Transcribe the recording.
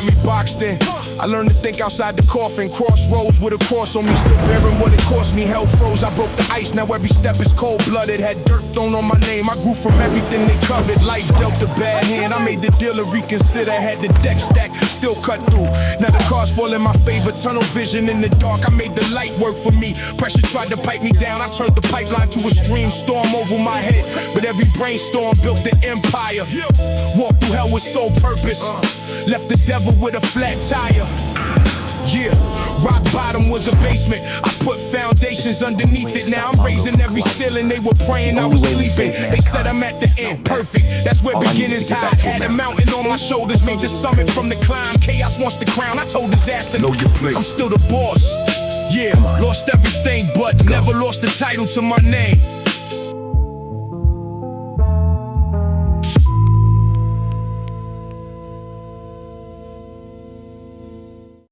got me boxed in. I learned to think outside the coffin. Crossroads with a cross on me, still bearing what it cost me. Hell froze, I broke the ice, now every step is cold-blooded. Had dirt thrown on my name, I grew from everything they covered. Life dealt a bad hand, I made the dealer reconsider. Had the deck stack, still cut through. Now the cards fall in my favor, tunnel vision in the dark. I made the light work for me. Pressure tried to pipe me down, I turned the pipeline to a stream. Storm over my head, but every brainstorm built the empire. Walked through hell with sole purpose, left the devil with a flat tire. Yeah, rock bottom was a basement. I put foundations underneath it. Now I'm raising every ceiling. They were praying I was sleeping. They said I'm at the end, perfect. That's where beginners hide. Had a mountain on my shoulders, made the summit from the climb. Chaos wants the crown. I told disaster, know your place. I'm still the boss. Yeah, lost everything, but never lost the title to my name.